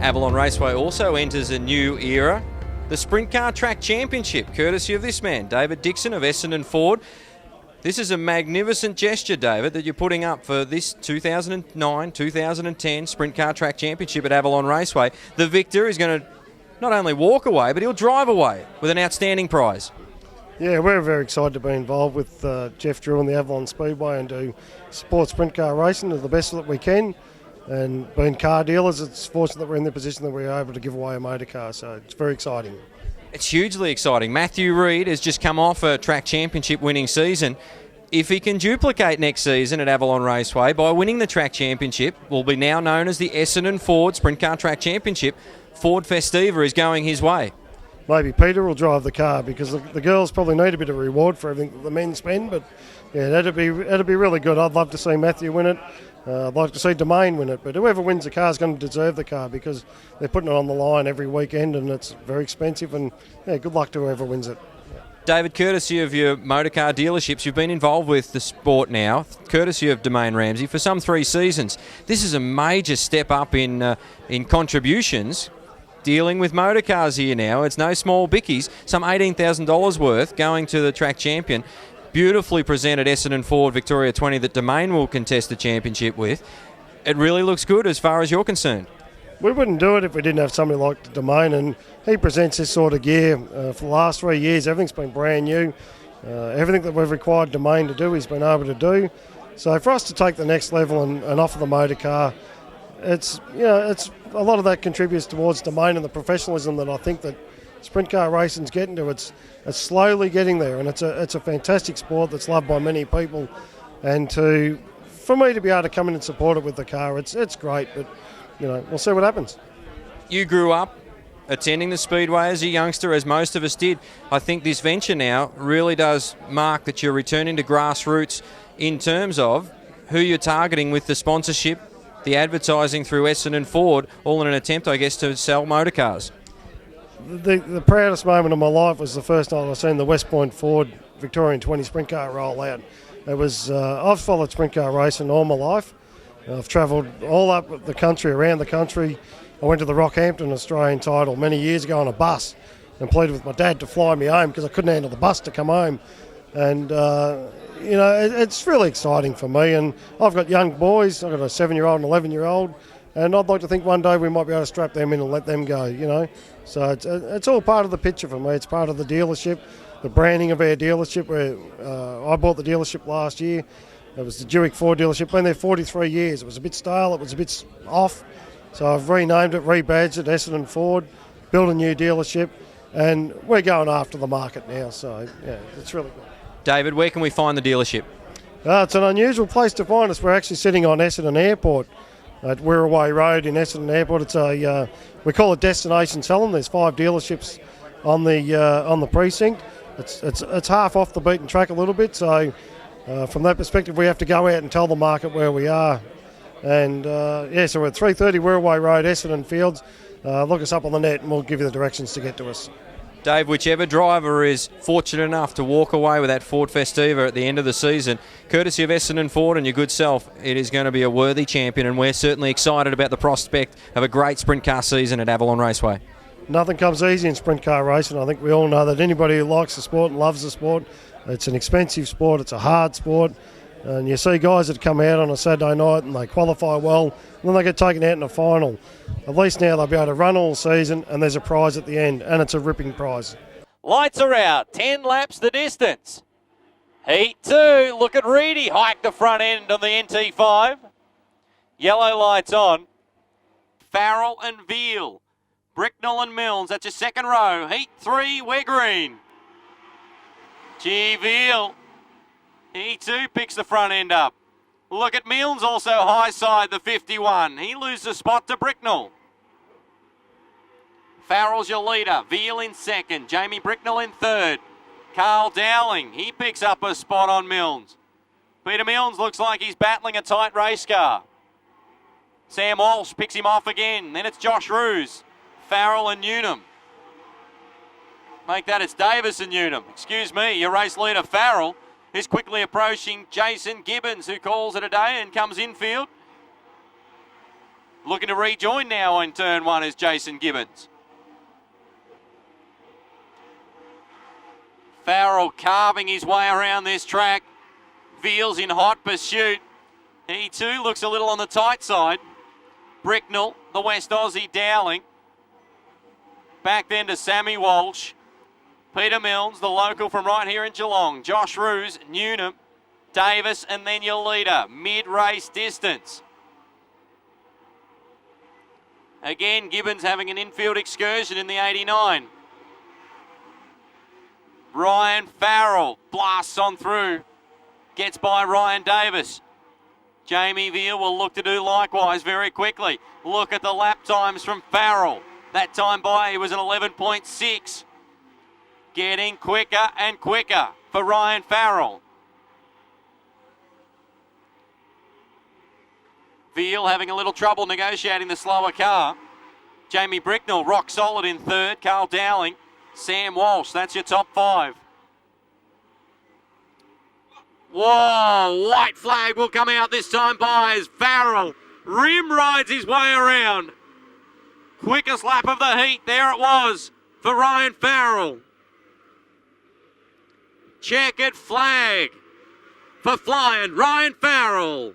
Avalon Raceway also enters a new era, the Sprint Car Track Championship, courtesy of this man, David Dixon of Essendon Ford. This is a magnificent gesture, David, that you're putting up for this 2009-2010 Sprint Car Track Championship at Avalon Raceway. The victor is going to not only walk away, but he'll drive away with an outstanding prize. Yeah, we're very excited to be involved with Jeff Drew and the Avalon Speedway and do support sprint car racing to the best that we can. And being car dealers, it's fortunate that we're in the position that we're able to give away a motor car, so it's very exciting. It's hugely exciting. Matthew Reid has just come off a track championship winning season. If he can duplicate next season at Avalon Raceway by winning the track championship, will be now known as the Essendon Ford Sprint Car Track Championship, Ford Festiva is going his way. Maybe Peter will drive the car because the girls probably need a bit of reward for everything that the men spend, but yeah, that'd be really good. I'd love to see Matthew win it. I'd like to see Domain win it, but whoever wins the car is going to deserve the car because they're putting it on the line every weekend and it's very expensive, and yeah, good luck to whoever wins it. David, courtesy of your motorcar dealerships, you've been involved with the sport now, courtesy of Domain Ramsey, for some 3 seasons. This is a major step up in contributions. Dealing with motorcars here now, it's no small bickies, some $18,000 worth going to the track champion. Beautifully presented Essendon Ford Victoria 20 that Domain will contest the championship with. It really looks good as far as you're concerned. We wouldn't do it if we didn't have somebody like Domain, and he presents this sort of gear for the last 3 years. Everything's been brand new. Everything that we've required Domain to do, he's been able to do. So for us to take the next level and offer the motor car, it's a lot of that contributes towards Domain and the professionalism that I think that sprint car racing's getting to. It's slowly getting there, and it's a fantastic sport that's loved by many people. And for me to be able to come in and support it with the car, it's great. But we'll see what happens. You grew up attending the Speedway as a youngster, as most of us did. I think this venture now really does mark that you're returning to grassroots in terms of who you're targeting with the sponsorship, the advertising through Essendon Ford, all in an attempt, I guess, to sell motor cars. The proudest moment of my life was the first night I seen the West Point Ford Victorian 20 sprint car roll out. It was I've followed sprint car racing all my life. I've travelled all up the country, around the country. I went to the Rockhampton Australian title many years ago on a bus and pleaded with my dad to fly me home because I couldn't handle the bus to come home. And, it's really exciting for me. And I've got young boys. I've got a 7-year-old and 11-year-old. And I'd like to think one day we might be able to strap them in and let them go, So it's all part of the picture for me. It's part of the dealership, the branding of our dealership. Where I bought the dealership last year. It was the Buick Ford dealership. Been there 43 years. It was a bit stale. It was a bit off. So I've renamed it, rebadged it, Essendon Ford, built a new dealership, and we're going after the market now. So, yeah, it's really good. David, where can we find the dealership? It's an unusual place to find us. We're actually sitting on Essendon Airport at Wirraway Road in Essendon Airport. It's we call it Destination Selling. There's 5 dealerships on the precinct. It's half off the beaten track a little bit. So from that perspective, we have to go out and tell the market where we are. And so we're at 330 Wirraway Road, Essendon Fields. Look us up on the net, and we'll give you the directions to get to us. Dave, whichever driver is fortunate enough to walk away with that Ford Festiva at the end of the season, courtesy of Essendon Ford and your good self, it is going to be a worthy champion, and we're certainly excited about the prospect of a great sprint car season at Avalon Raceway. Nothing comes easy in sprint car racing. I think we all know that. Anybody who likes the sport and loves the sport, it's an expensive sport, it's a hard sport, and you see guys that come out on a Saturday night and they qualify well, and then they get taken out in a final. At least now they'll be able to run all season, and there's a prize at the end, and it's a ripping prize. Lights are out, 10 laps the distance. Heat 2, look at Reedy, hike the front end on the NT5. Yellow lights on. Farrell and Veal, Bricknell and Milnes, that's your second row. Heat 3, we're green. G. Veal, he too picks the front end up. Look at Milnes also high side the 51. He loses a spot to Bricknell. Farrell's your leader. Veal in second. Jamie Bricknell in third. Carl Dowling, he picks up a spot on Milnes. Peter Milnes looks like he's battling a tight race car. Sam Walsh picks him off again. Then it's Josh Roos, Farrell and Newnham. Make that it's Davis and Newnham. Excuse me, your race leader Farrell is quickly approaching Jason Gibbons, who calls it a day and comes infield. Looking to rejoin now in turn 1 is Jason Gibbons. Farrell carving his way around this track. Veals in hot pursuit. He too looks a little on the tight side. Bricknell, the West Aussie Dowling. Back then to Sammy Walsh. Peter Milnes, the local from right here in Geelong. Josh Roos, Newnham, Davis, and then your leader. Mid-race distance. Again, Gibbons having an infield excursion in the 89. Ryan Farrell blasts on through. Gets by Ryan Davis. Jamie Veal will look to do likewise very quickly. Look at the lap times from Farrell. That time by was an 11.6. Getting quicker and quicker for Ryan Farrell. Veal having a little trouble negotiating the slower car. Jamie Bricknell rock solid in third. Carl Dowling, Sam Walsh, that's your top 5. Whoa, white flag will come out this time by as Farrell rim rides his way around. Quickest lap of the heat, there it was for Ryan Farrell. Checkered flag for flying Ryan Farrell.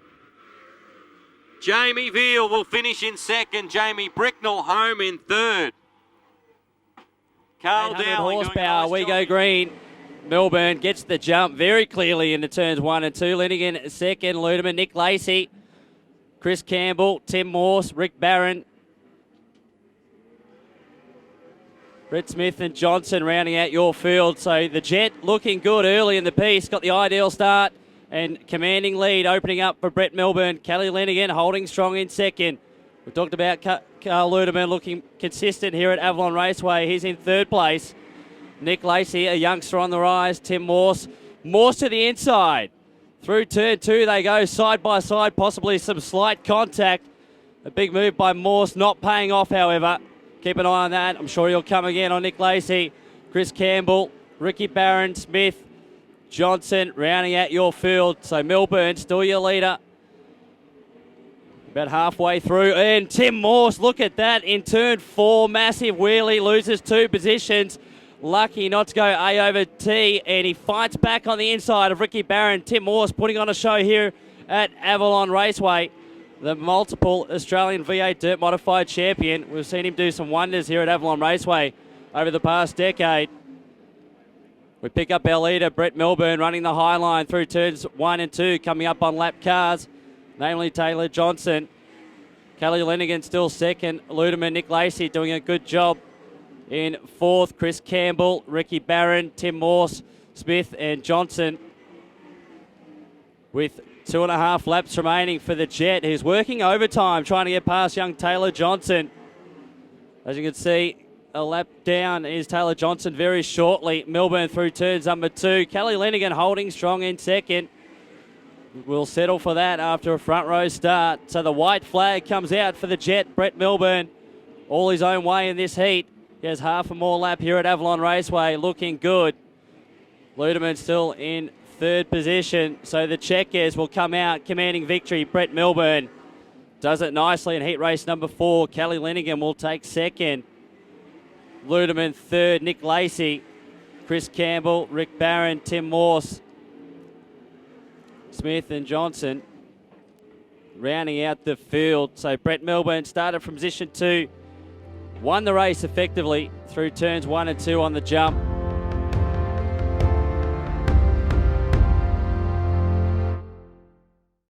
Jamie Veal will finish in second. Jamie Bricknell home in third. Carl Dowling horsepower, we go green. Melbourne gets the jump very clearly into turns 1 and 2. Linigan second, Ludeman, Nick Lacey, Chris Campbell, Tim Morse, Rick Barron, Brett Smith and Johnson rounding out your field. So the Jet looking good early in the piece. Got the ideal start and commanding lead opening up for Brett Melbourne. Kelly Linigan holding strong in second. We talked about Carl Ludeman looking consistent here at Avalon Raceway. He's in third place. Nick Lacey, a youngster on the rise. Tim Morse. Morse to the inside. Through turn 2 they go side by side, possibly some slight contact. A big move by Morse, not paying off, however. Keep an eye on that. I'm sure he'll come again on Nick Lacey. Chris Campbell, Ricky Barron, Smith, Johnson rounding out your field. So Melbourne still your leader. About halfway through. And Tim Morse, look at that in turn 4. Massive wheelie, loses 2 positions. Lucky not to go A over T, and he fights back on the inside of Ricky Barron. Tim Morse putting on a show here at Avalon Raceway. The multiple Australian V8 Dirt Modified champion. We've seen him do some wonders here at Avalon Raceway over the past decade. We pick up our leader, Brett Melbourne, running the high line through turns 1 and 2, coming up on lap cars, namely Taylor Johnson. Kelly Linigan still second. Ludeman, Nick Lacey doing a good job. In fourth, Chris Campbell, Ricky Barron, Tim Morse, Smith and Johnson. With 2.5 laps remaining for the Jet, who's working overtime, trying to get past young Taylor Johnson. As you can see, a lap down is Taylor Johnson very shortly. Melbourne through turns number 2. Kelly Linigan holding strong in second. We'll settle for that after a front row start. So the white flag comes out for the Jet. Brett Melbourne all his own way in this heat. He has half a more lap here at Avalon Raceway, looking good. Ludeman still in third position, so the Checkers will come out commanding victory. Brett Melbourne does it nicely in heat race number 4. Kelly Linigan will take second. Ludeman third, Nick Lacey, Chris Campbell, Rick Barron, Tim Morse, Smith and Johnson rounding out the field. So Brett Melbourne started from position 2. Won the race effectively through turns 1 and 2 on the jump.